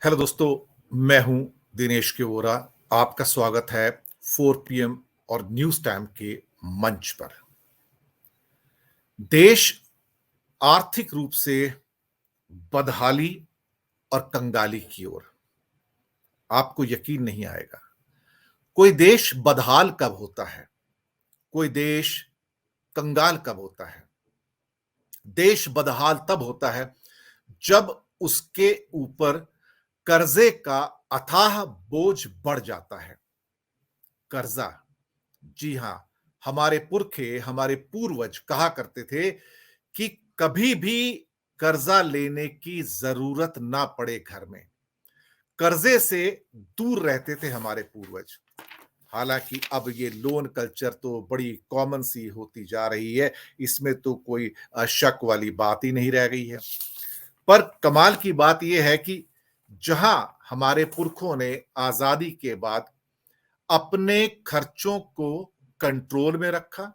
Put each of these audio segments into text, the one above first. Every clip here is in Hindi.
हेलो दोस्तों, मैं हूं दिनेश के वोरा। आपका स्वागत है 4 पीएम और न्यूज टाइम के मंच पर। देश आर्थिक रूप से बदहाली और कंगाली की ओर। आपको यकीन नहीं आएगा, कोई देश बदहाल कब होता है, कोई देश कंगाल कब होता है। देश बदहाल तब होता है जब उसके ऊपर कर्जे का अथाह बोझ बढ़ जाता है। कर्जा, जी हां, हमारे पुरखे, हमारे पूर्वज कहा करते थे कि कभी भी कर्जा लेने की जरूरत ना पड़े घर में। कर्जे से दूर रहते थे हमारे पूर्वज। हालांकि अब ये लोन कल्चर तो बड़ी कॉमन सी होती जा रही है, इसमें तो कोई शक वाली बात ही नहीं रह गई है। पर कमाल की बात यह है कि जहां हमारे पुरखों ने आजादी के बाद अपने खर्चों को कंट्रोल में रखा,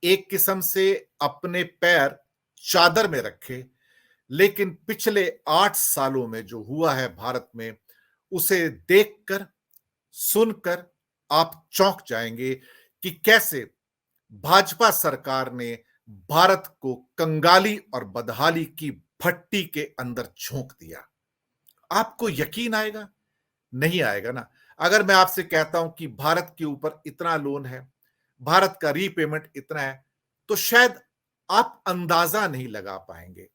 एक किस्म से अपने पैर चादर में रखे, लेकिन पिछले 8 सालों में जो हुआ है भारत में, उसे देखकर, सुनकर आप चौंक जाएंगे कि कैसे भाजपा सरकार ने भारत को कंगाली और बदहाली की भट्टी के अंदर झोंक दिया। आपको यकीन आएगा? नहीं आएगा ना। अगर मैं आपसे कहता हूं कि भारत के ऊपर इतना लोन है, भारत का रीपेमेंट इतना है, तो शायद आप अंदाजा नहीं लगा पाएंगे।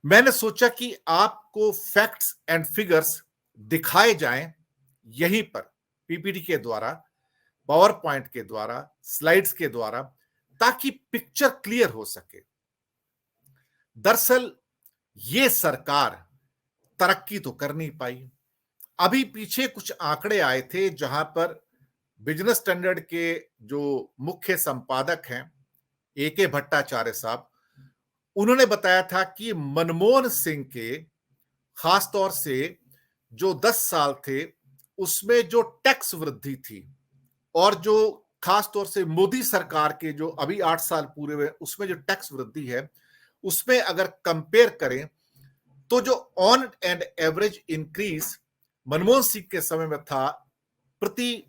मैंने सोचा कि आपको फैक्ट्स एंड फिगर्स दिखाए जाएं यहीं पर, पीपीटी के द्वारा, पावर पॉइंट के द्वारा, स्लाइड्स के द्वारा, ताकि पिक्चर क्लियर हो सके। दरअसल ये सरकार तरक्की तो कर नहीं पाई। अभी पीछे कुछ आंकड़े आए थे जहां पर बिजनेस स्टैंडर्ड के जो मुख्य संपादक हैं, एके भट्टाचार्य साहब, उन्होंने बताया था कि मनमोहन सिंह के खासतौर से जो 10 साल थे, उसमें जो टैक्स वृद्धि थी, और जो खासतौर से मोदी सरकार के जो अभी 8 साल पूरे हुए, उसमें जो टैक्स वृद्धि है, उसमें अगर कंपेयर करें तो जो on and average increase Manmohan Singh के समय में था प्रति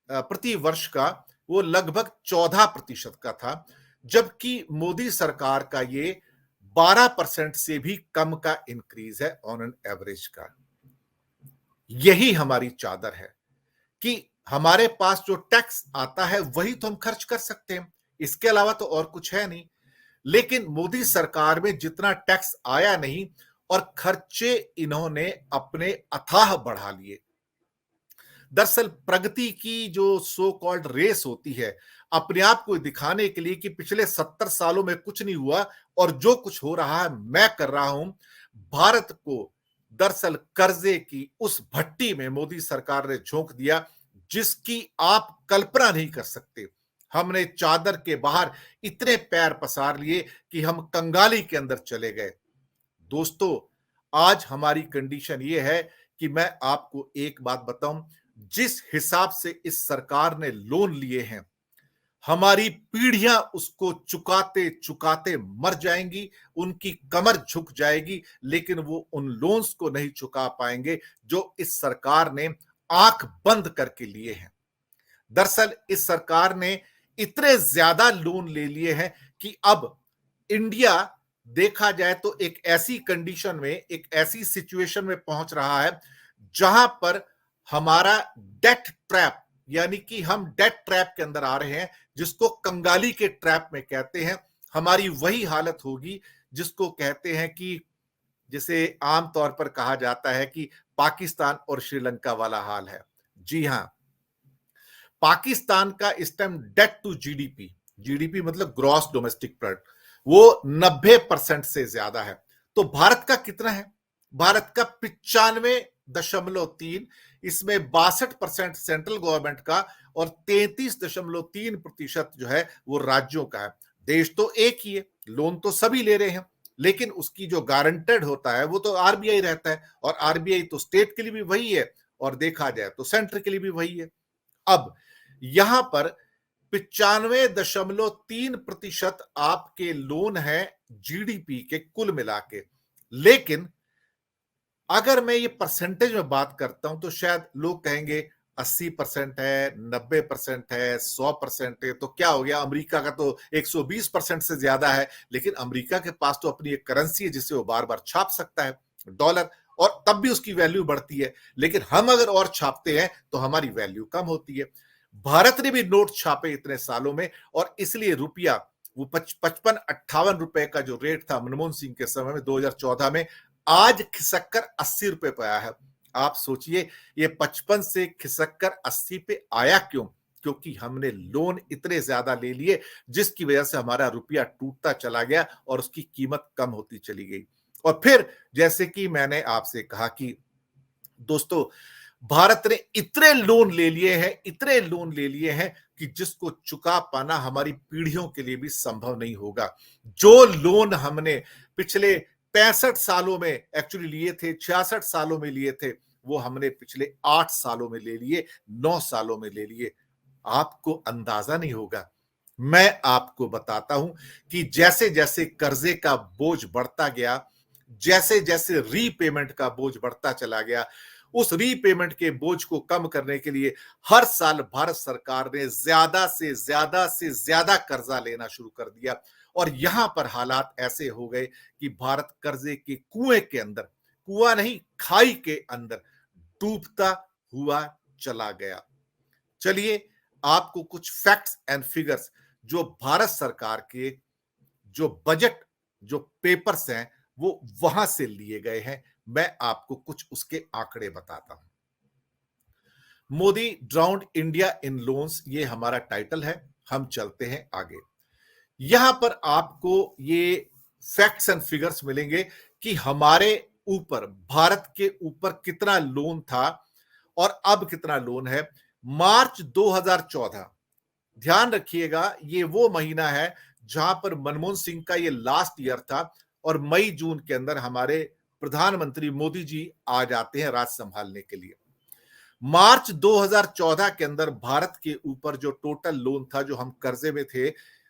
प्रति वर्ष का, वो लगभग 14% का था, जबकि मोदी सरकार का ये 12% से भी कम का इंक्रीज है ऑन एंड एवरेज का। यही हमारी चादर है कि हमारे पास जो टैक्स आता है वही तो हम खर्च कर सकते हैं, इसके अलावा तो और कुछ है नहीं। लेकिन मोदी सरकार में जितना टैक्स आया नहीं, और खर्चे इन्होंने अपने अथाह बढ़ा लिए। दरअसल प्रगति की जो सो कॉल्ड रेस होती है, अपने आप को दिखाने के लिए कि पिछले 70 सालों में कुछ नहीं हुआ और जो कुछ हो रहा है मैं कर रहा हूं, भारत को दरअसल कर्जे की उस भट्टी में मोदी सरकार ने झोंक दिया जिसकी आप कल्पना नहीं कर सकते। हमने चादर के बाहर इतने पैर पसार लिए कि हम कंगाली के अंदर चले गए। दोस्तों, आज हमारी कंडीशन यह है कि मैं आपको एक बात बताऊं, जिस हिसाब से इस सरकार ने लोन लिए हैं, हमारी पीढ़ियां उसको चुकाते चुकाते मर जाएंगी, उनकी कमर झुक जाएगी, लेकिन वो उन लोन्स को नहीं चुका पाएंगे जो इस सरकार ने आंख बंद करके लिए हैं। दरअसल इस सरकार ने इतने ज्यादा लोन ले लिए हैं कि अब इंडिया देखा जाए तो एक ऐसी कंडीशन में, एक ऐसी सिचुएशन में पहुंच रहा है जहां पर हमारा डेट ट्रैप, यानी कि हम डेट ट्रैप के अंदर आ रहे हैं, जिसको कंगाली के ट्रैप में कहते हैं। हमारी वही हालत होगी जिसको कहते हैं कि, जिसे आमतौर पर कहा जाता है कि पाकिस्तान और श्रीलंका वाला हाल है। जी हां, पाकिस्तान का इस time debt to GDP, GDP मतलब ग्रॉस डोमेस्टिक प्रोडक्ट, वो 90% से ज्यादा है। तो भारत का कितना है? भारत का 95.3, इसमें 62% सेंट्रल गवर्नमेंट का और 33.3% जो है वो राज्यों का है। देश तो एक ही है, लोन तो सभी ले रहे हैं, लेकिन उसकी जो गारंटेड होता है वो तो आरबीआई रहता है, और आरबीआई तो स्टेट के लिए भी वही है, और देखा जाए तो सेंटर के लिए भी वही है। अब यहां पर 95.3% आपके लोन है जीडीपी के कुल मिला के, लेकिन अगर मैं ये परसेंटेज में बात करता हूं तो शायद लोग कहेंगे 80% है, 90% है, 100% है, तो क्या हो गया, अमेरिका का तो 120% से ज्यादा है। लेकिन अमेरिका के पास तो अपनी एक करेंसी है जिसे वो बार बार छाप सकता है, डॉलर, और तब भी उसकी वैल्यू बढ़ती है। लेकिन हम अगर और छापते हैं तो हमारी वैल्यू कम होती है। भारत ने भी नोट छापे इतने सालों में, और इसलिए रुपया, वो 55-58 रुपए का जो रेट था मनमोहन सिंह के समय में 2014 में, आज खिसक कर 80 रुपए पे आया है। आप सोचिए, ये 55 से खिसक कर 80 पे आया क्यों? क्योंकि हमने लोन इतने ज्यादा ले लिए, जिसकी वजह से हमारा रुपया टूटता चला गया और उसकी कीमत कम होती चली गई। और फिर जैसे कि मैंने आपसे कहा कि दोस्तों, भारत ने इतने लोन ले लिए हैं, इतने लोन ले लिए हैं कि जिसको चुका पाना हमारी पीढ़ियों के लिए भी संभव नहीं होगा। जो लोन हमने पिछले 65 सालों में एक्चुअली लिए थे, 66 सालों में लिए थे, वो हमने पिछले 8 सालों में ले लिए, 9 सालों में ले लिए। आपको अंदाजा नहीं होगा। मैं आपको बताता हूं कि जैसे जैसे कर्जे का बोझ बढ़ता गया, जैसे जैसे रीपेमेंट का बोझ बढ़ता चला गया, उस रीपेमेंट के बोझ को कम करने के लिए हर साल भारत सरकार ने ज्यादा कर्जा लेना शुरू कर दिया। और यहां पर हालात ऐसे हो गए कि भारत कर्जे के कुएं के अंदर, कुआं नहीं, खाई के अंदर डूबता हुआ चला गया। चलिए, आपको कुछ फैक्ट्स एंड फिगर्स जो भारत सरकार के जो बजट, जो पेपर्स हैं, वो वहां से लिए गए हैं, मैं आपको कुछ उसके आंकड़े बताता हूं। मोदी ड्राउन्ड इंडिया इन लोन्स, ये हमारा टाइटल है। हम चलते हैं आगे। यहां पर आपको ये फैक्ट्स एंड फिगर्स मिलेंगे कि हमारे ऊपर, भारत के ऊपर कितना लोन था और अब कितना लोन है। मार्च 2014, ध्यान रखिएगा, ये वो महीना है जहां पर मनमोहन सिंह का ये लास्ट ईयर था, और मई जून के अंदर हमारे प्रधानमंत्री मोदी जी आ जाते हैं राज संभालने के लिए। मार्च 2014 के अंदर भारत के ऊपर जो टोटल लोन था, जो हम कर्जे में थे,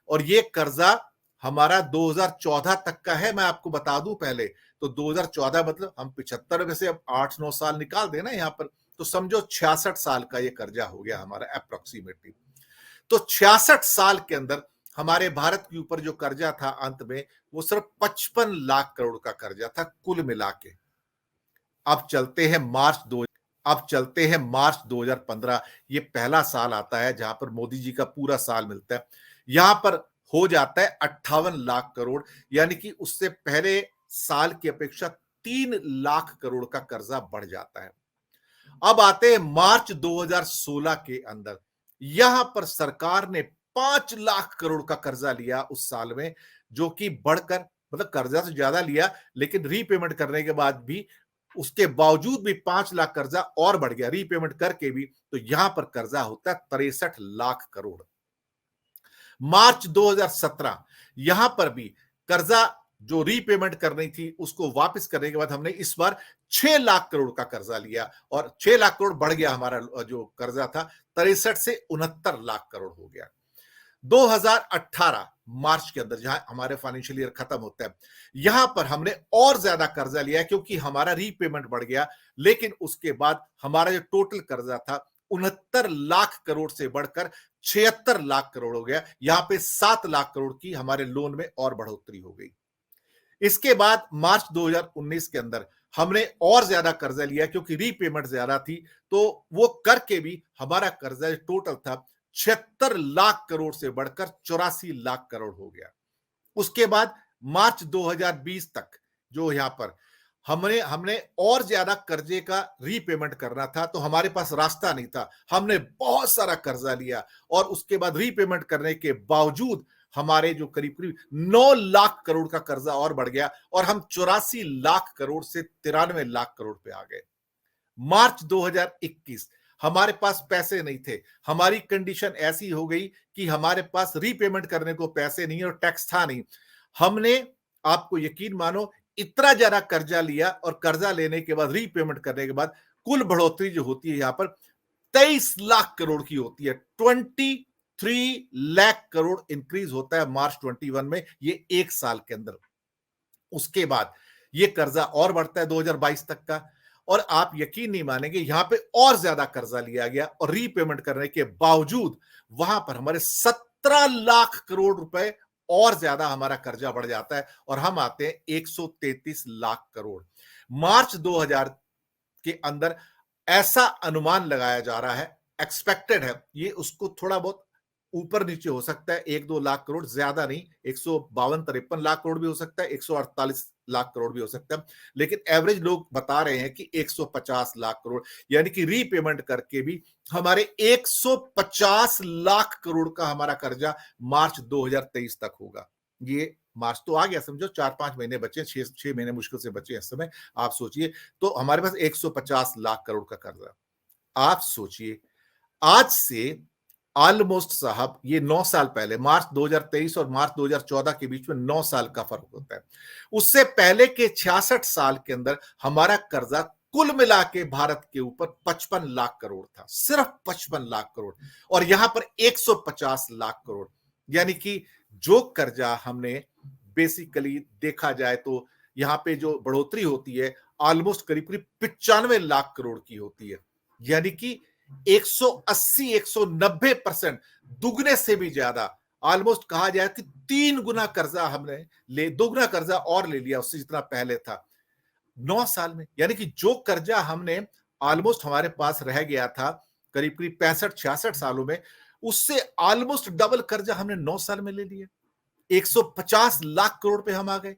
और ये कर्जा हमारा 2014 तक का है, मैं आपको बता दूं पहले। तो 2014 मतलब हम 75 में से अब 8-9 साल निकाल देना यहां पर, तो समझो 66 साल का ये कर्जा हो गया हमारा अप्रोक्सीमेटली। तो 66 साल के अंदर हमारे भारत के ऊपर जो कर्जा था अंत में, वो सिर्फ 55 लाख करोड़ का कर्जा था कुल मिला के। अब चलते हैं मार्च 2015। ये पहला साल आता है जहां पर मोदी जी का पूरा साल मिलता है। यहां पर हो जाता है 58 लाख करोड़, यानी कि उससे पहले साल की अपेक्षा 3 लाख करोड़ का कर्जा बढ़ जाता है। अब आते हैं मार्च 2016 के अंदर। यहां पर सरकार ने 5 लाख करोड़ का कर्जा लिया उस साल में, जो कि बढ़कर, मतलब कर्जा तो ज्यादा लिया, लेकिन रीपेमेंट करने के बाद भी, उसके बावजूद भी 5 लाख कर्जा और बढ़ गया रीपेमेंट करके भी। तो यहां पर कर्जा होता है 63 लाख करोड़। मार्च 2017, यहां पर भी कर्जा जो रीपेमेंट करनी थी उसको वापस करने के बाद हमने इस बार 6 लाख करोड़ का कर्जा लिया, और 6 लाख करोड़ बढ़ गया हमारा जो कर्जा था, 63 से 69 लाख करोड़ हो गया। 2018 मार्च के अंदर, जहां हमारे फाइनेंशियल ईयर खत्म होता है, यहां पर हमने और ज्यादा कर्जा लिया क्योंकि हमारा रीपेमेंट बढ़ गया। लेकिन उसके बाद हमारा जो टोटल कर्जा था 69 लाख करोड़ से बढ़कर 76 लाख करोड़ हो गया। यहां पे 7 लाख करोड़ की हमारे लोन में और बढ़ोतरी हो गई। इसके बाद मार्च 2019 के अंदर हमने और ज्यादा कर्जा लिया क्योंकि रीपेमेंट ज्यादा थी, तो वो करके भी हमारा कर्जा टोटल था 76 लाख करोड़ से बढ़कर 84 लाख करोड़ हो गया। उसके बाद मार्च 2020 तक, जो यहां पर हमने हमने और ज्यादा कर्जे का रीपेमेंट करना था, तो हमारे पास रास्ता नहीं था, हमने बहुत सारा कर्जा लिया, और उसके बाद रीपेमेंट करने के बावजूद हमारे जो करीब करीब 9 लाख करोड़ का कर्जा और बढ़ गया, और हम 84 लाख करोड़ से 93 लाख करोड़ पे आ गए। मार्च 2021, हमारे पास पैसे नहीं थे, हमारी कंडीशन ऐसी हो गई कि हमारे पास रीपेमेंट करने को पैसे नहीं और टैक्स था नहीं। हमने, आपको यकीन मानो, इतना ज्यादा कर्जा लिया, और कर्जा लेने के बाद रीपेमेंट करने के बाद कुल बढ़ोतरी जो होती है यहां पर 23 लाख करोड़ की होती है। 23 लाख करोड़ इंक्रीज होता है मार्च 21 में, ये एक साल के अंदर। उसके बाद ये कर्जा और बढ़ता है 2022 तक का, और आप यकीन नहीं मानेंगे, यहां पे और ज्यादा कर्जा लिया गया और रीपेमेंट करने के बावजूद वहां पर हमारे 17 लाख करोड़ रुपए और ज्यादा हमारा कर्जा बढ़ जाता है और हम आते हैं 133 लाख करोड़। मार्च 2000 के अंदर ऐसा अनुमान लगाया जा रहा है, एक्सपेक्टेड है, ये उसको थोड़ा बहुत ऊपर नीचे हो सकता है, 1-2 लाख करोड़, ज्यादा नहीं, 152-53 लाख करोड़ भी हो सकता है, 148 लाख करोड़ भी हो सकता है, लेकिन एवरेज लोग बता रहे हैं कि 150 लाख करोड़, यानी कि रीपेमेंट करके भी हमारे 150 लाख करोड़ का हमारा कर्जा मार्च 2023 तक होगा। ये मार्च तो आ गया, समझो 4-5 महीने बचे, 6 महीने मुश्किल से बचे इस समय। आप सोचिए, तो हमारे पास 150 लाख करोड़ का कर्जा। आप सोचिए, आज से ऑलमोस्ट साहब ये 9 साल पहले, मार्च 2023 और मार्च 2014 के बीच में 9 साल का फर्क होता है। उससे पहले के 66 साल के अंदर हमारा कर्जा कुल मिला के भारत के ऊपर 55 लाख करोड़ था, सिर्फ 55 लाख करोड़, और यहां पर 150 लाख करोड़, यानी कि जो कर्जा हमने बेसिकली देखा जाए तो यहां पे जो बढ़ोतरी होती है ऑलमोस्ट करीब करीब 95 लाख करोड़ की होती है, यानी कि 180-190% दुगने से भी ज्यादा, ऑलमोस्ट कहा जाए कि 3 गुना कर्जा हमने दोगुना कर्जा और ले लिया उससे जितना पहले था 9 साल में। यानी कि जो कर्जा हमने ऑलमोस्ट हमारे पास रह गया था करीब करीब 65-66 सालों में, उससे ऑलमोस्ट डबल कर्जा हमने 9 साल में ले लिया। 150 लाख करोड़ पे हम आ गए।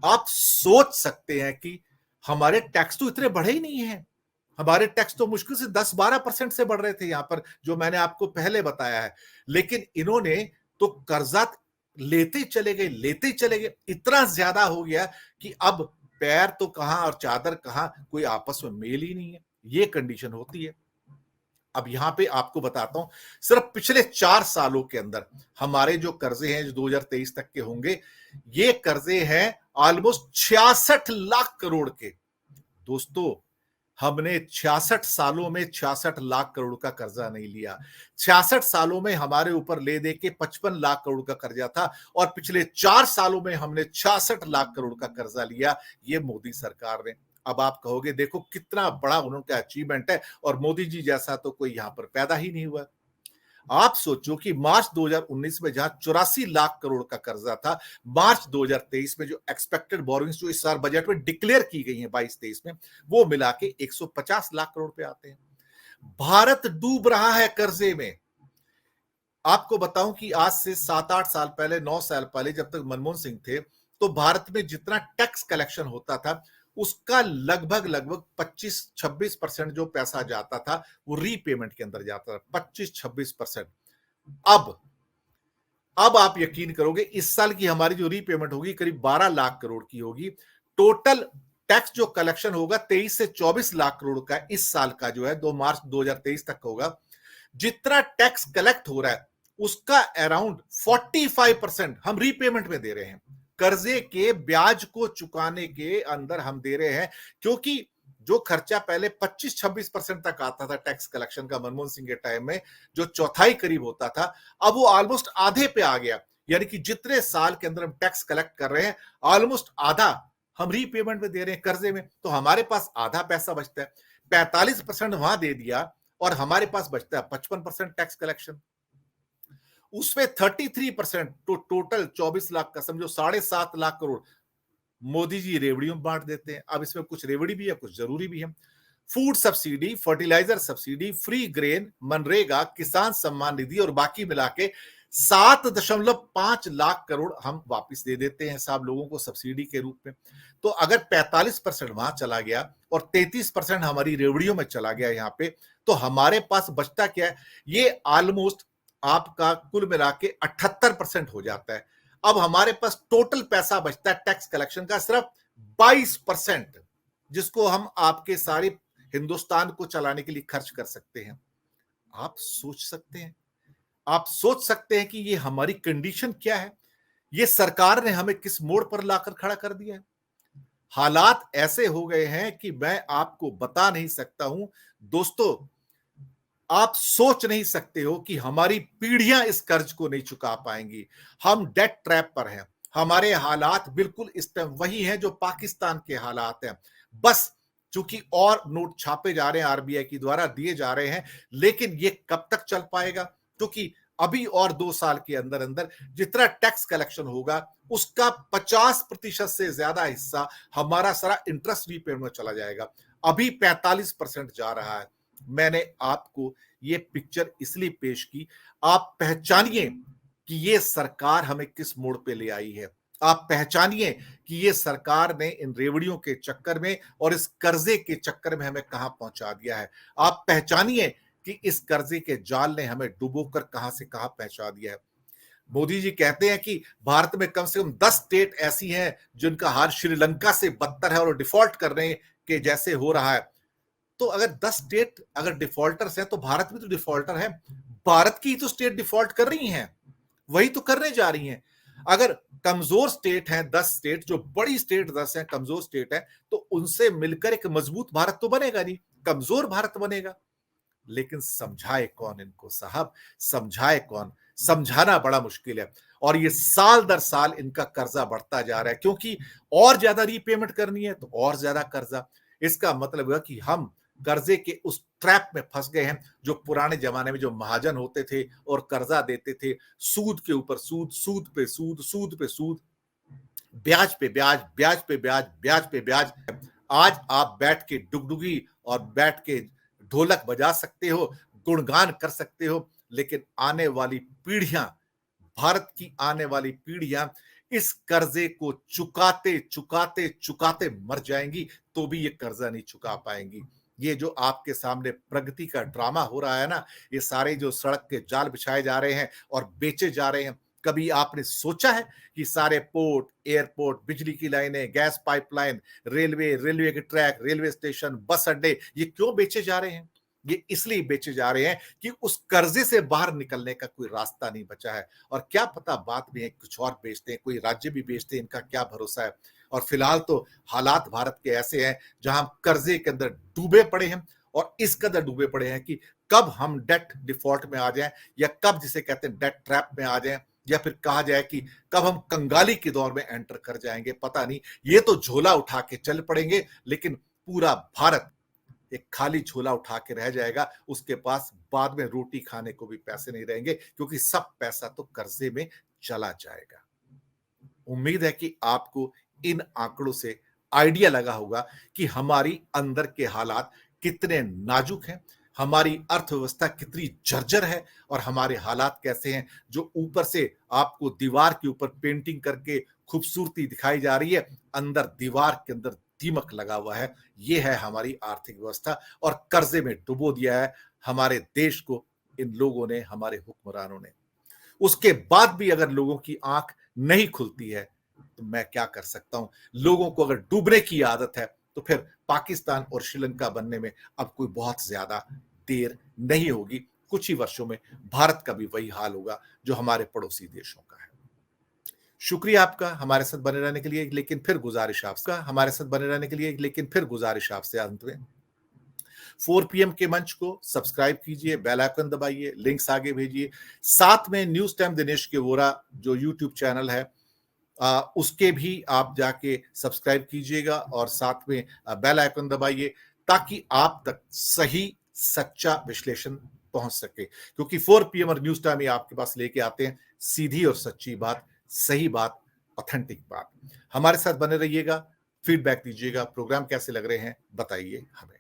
आप सोच सकते हैं कि हमारे टैक्स तो इतने बढ़े ही नहीं है, हमारे टैक्स तो मुश्किल से 10-12% से बढ़ रहे थे यहां पर, जो मैंने आपको पहले बताया है, लेकिन इन्होंने तो कर्जा लेते ही चले गए, इतना ज्यादा हो गया कि अब पैर तो कहां और चादर कहां, कोई आपस में मेल ही नहीं है। ये कंडीशन होती है। अब यहां पे आपको बताता हूं, सिर्फ पिछले 4 सालों के अंदर हमारे जो कर्जे हैं, जो 2023 तक के होंगे, ये कर्जे हैं ऑलमोस्ट 66 लाख करोड़ के। दोस्तों, हमने 66 सालों में 66 लाख करोड़ का कर्जा नहीं लिया। 66 सालों में हमारे ऊपर ले दे के 55 लाख करोड़ का कर्जा था, और पिछले 4 सालों में हमने 66 लाख करोड़ का कर्जा लिया, ये मोदी सरकार ने। अब आप कहोगे देखो कितना बड़ा उनका अचीवमेंट है, और मोदी जी जैसा तो कोई यहां पर पैदा ही नहीं हुआ। आप सोचो कि मार्च 2019 में जहां 84 लाख करोड़ का कर्जा था, मार्च 2023 में जो एक्सपेक्टेड बोरोइंग्स जो इस साल बजट में डिक्लेयर की गई हैं 22-23 में, वो मिला के 150 लाख करोड़ पे आते हैं। भारत डूब रहा है कर्जे में। आपको बताऊं कि आज से 7-8 साल पहले, 9 साल पहले, जब तक मनमोहन सिंह थे, तो भारत में जितना टैक्स कलेक्शन होता था उसका लगभग लगभग 25-26% जो पैसा जाता था वो रीपेमेंट के अंदर जाता था, 25-26%। अब अब आप यकीन करोगे, इस साल की हमारी जो रीपेमेंट होगी करीब 12 लाख करोड़ की होगी। टोटल टैक्स जो कलेक्शन होगा 23 से 24 लाख करोड़ का इस साल का जो है, 2 मार्च 2023 तक होगा। जितना टैक्स कलेक्ट हो रहा है उसका अराउंड 45% हम रीपेमेंट में दे रहे हैं, कर्जे के ब्याज को चुकाने के अंदर हम दे रहे हैं, क्योंकि जो खर्चा पहले 25-26% तक आता था टैक्स कलेक्शन का मनमोहन सिंह के टाइम में, जो चौथाई करीब होता था, अब वो ऑलमोस्ट आधे पे आ गया। यानी कि जितने साल के अंदर हम टैक्स कलेक्ट कर रहे हैं, ऑलमोस्ट आधा हम रीपेमेंट में दे रहे हैं कर्जे में, तो हमारे पास आधा पैसा बचता है। 45% वहां दे दिया और हमारे पास बचता है 55% टैक्स कलेक्शन। उसमें 33% तो टोटल 24 लाख का समझो 7.5 लाख करोड़ मोदी जी रेवड़ियों में बांट देते हैं। अब इसमें कुछ रेवड़ी भी है, कुछ जरूरी भी है। Food subsidy, fertiliser subsidy, free grain, मनरेगा, किसान सम्मान निधि और बाकी मिला के 7.5 लाख करोड़ हम वापस दे देते हैं साहब लोगों को सब्सिडी के रूप में। तो अगर 45% वहां चला गया और 33% हमारी रेवड़ियों में चला गया यहां पे, तो हमारे पास बचता क्या है? ये ऑलमोस्ट आपका कुल मिला के 78% हो जाता है। अब हमारे पास टोटल पैसा बचता है टैक्स कलेक्शन का सिर्फ 22%, जिसको हम आपके सारे हिंदुस्तान को चलाने के लिए खर्च कर सकते हैं। आप सोच सकते हैं, आप सोच सकते हैं कि ये हमारी कंडीशन क्या है, ये सरकार ने हमें किस मोड़ पर लाकर खड़ा कर दिया है। हालात ऐसे हो गए हैं कि मैं आपको बता नहीं सकता हूं दोस्तों, आप सोच नहीं सकते हो कि हमारी पीढ़ियां इस कर्ज को नहीं चुका पाएंगी। हम डेट ट्रैप पर हैं, हमारे हालात बिल्कुल इस टाइम वही हैं जो पाकिस्तान के हालात हैं। बस चूंकि और नोट छापे जा रहे हैं, आरबीआई के द्वारा दिए जा रहे हैं, लेकिन ये कब तक चल पाएगा? क्योंकि अभी और 2 साल के अंदर अंदर जितना टैक्स कलेक्शन होगा उसका 50% से ज्यादा हिस्सा हमारा सारा इंटरेस्ट रीपेमेंट में चला जाएगा। अभी 45% जा रहा है। मैंने आपको ये पिक्चर इसलिए पेश की, आप पहचानिए कि ये सरकार हमें किस मोड़ पे ले आई है। आप पहचानिए कि ये सरकार ने इन रेवड़ियों के चक्कर में और इस कर्जे के चक्कर में हमें कहां पहुंचा दिया है। आप पहचानिए कि इस कर्जे के जाल ने हमें डुबोकर कहां से कहां पहुंचा दिया है। मोदी जी कहते हैं कि भारत में कम से कम 10 स्टेट ऐसी हैं जिनका हाल श्रीलंका से बदतर है और डिफॉल्ट करने के जैसे हो रहा है। तो अगर 10 स्टेट अगर डिफॉल्टर्स हैं तो भारत भी तो डिफॉल्टर है। भारत की तो स्टेट डिफॉल्ट कर रही हैं, वही तो करने जा रही हैं। अगर कमजोर स्टेट हैं 10 स्टेट, जो बड़ी स्टेट 10 हैं, कमजोर स्टेट है, तो उनसे मिलकर एक मजबूत भारत तो बनेगा नहीं, कमजोर भारत बनेगा। लेकिन समझाए कौन इनको साहब, समझाए कौन? समझाना बड़ा मुश्किल है। और ये साल दर साल इनका कर्जा बढ़ता जा रहा है, क्योंकि और ज्यादा रीपेमेंट करनी है तो और ज्यादा कर्जा। इसका मतलब है कि हम कर्जे के उस ट्रैप में फंस गए हैं जो पुराने जमाने में जो महाजन होते थे और कर्जा देते थे, सूद के ऊपर सूद, सूद पे सूद, सूद पे सूद, ब्याज पे ब्याज, ब्याज पे ब्याज, ब्याज पे ब्याज। आज आप बैठ के डुगडुगी और बैठ के ढोलक बजा सकते हो, गुणगान कर सकते हो, लेकिन आने वाली पीढ़ियां, भारत की आने वाली पीढ़ियां इस कर्जे को चुकाते चुकाते चुकाते मर जाएंगी, तो भी ये कर्जा नहीं चुका पाएंगी। ये जो आपके सामने प्रगति का ड्रामा हो रहा है ना, ये सारे जो सड़क के जाल बिछाए जा रहे हैं और बेचे जा रहे हैं, कभी आपने सोचा है कि सारे पोर्ट, एयरपोर्ट, बिजली की लाइनें, गैस पाइपलाइन, रेलवे, रेलवे के ट्रैक, रेलवे स्टेशन, बस अड्डे, ये क्यों बेचे जा रहे हैं? ये इसलिए बेचे जा रहे हैं कि उस कर्जे से बाहर निकलने का कोई रास्ता नहीं बचा है। और क्या पता बाद में कुछ और बेचते हैं, कोई राज्य भी बेचते हैं, इनका क्या भरोसा है। और फिलहाल तो हालात भारत के ऐसे हैं जहां हम कर्जे के अंदर डूबे पड़े हैं, और इस कदर डूबे पड़े हैं कि कब हम डेट डिफॉल्ट में आ जाएं, या कब जिसे कहते हैं डेट ट्रैप में आ जाएं, या फिर कहा जाए कि कब हम कंगाली के दौर में एंटर कर जाएंगे, पता नहीं। ये तो झोला उठा के चल पड़ेंगे, लेकिन पूरा भारत एक खाली झोला उठा के रह जाएगा। उसके पास बाद में रोटी खाने को भी पैसे नहीं रहेंगे, क्योंकि सब पैसा तो कर्जे में चला जाएगा। उम्मीद है कि आपको इन आंकड़ों से आइडिया लगा होगा कि हमारी अंदर के हालात कितने नाजुक हैं, हमारी अर्थव्यवस्था कितनी जर्जर है, और हमारे हालात कैसे हैं। जो ऊपर से आपको दीवार के ऊपर पेंटिंग करके खूबसूरती दिखाई जा रही है, अंदर दीवार के अंदर दीमक लगा हुआ है। ये है हमारी आर्थिक व्यवस्था, और कर्जे में डुबो दिया है हमारे देश को इन लोगों ने, हमारे हुक्मरानों ने। उसके बाद भी अगर लोगों की आंख नहीं खुलती है तो मैं क्या कर सकता हूं। लोगों को अगर डूबने की आदत है तो फिर पाकिस्तान और श्रीलंका बनने में अब कोई बहुत ज्यादा देर नहीं होगी। कुछ ही वर्षों में भारत का भी वही हाल होगा जो हमारे पड़ोसी देशों का है। शुक्रिया आपका हमारे साथ बने रहने के लिए, लेकिन फिर गुजारिश आपसे हमारे साथ बने रहने के लिए, लेकिन फिर गुजारिश आपसे अंत में 4 पीएम के मंच को सब्सक्राइब कीजिए, बेल आइकन दबाइए, लिंक्स आगे भेजिए। साथ में न्यूज टाइम दिनेश के वोरा जो यूट्यूब चैनल है, उसके भी आप जाके सब्सक्राइब कीजिएगा, और साथ में बेल आइकन दबाइए, ताकि आप तक सही सच्चा विश्लेषण पहुंच सके। क्योंकि 4 पीएम और न्यूज टाइम ये आपके पास लेके आते हैं सीधी और सच्ची बात, सही बात, ऑथेंटिक बात। हमारे साथ बने रहिएगा, फीडबैक दीजिएगा, प्रोग्राम कैसे लग रहे हैं बताइए हमें।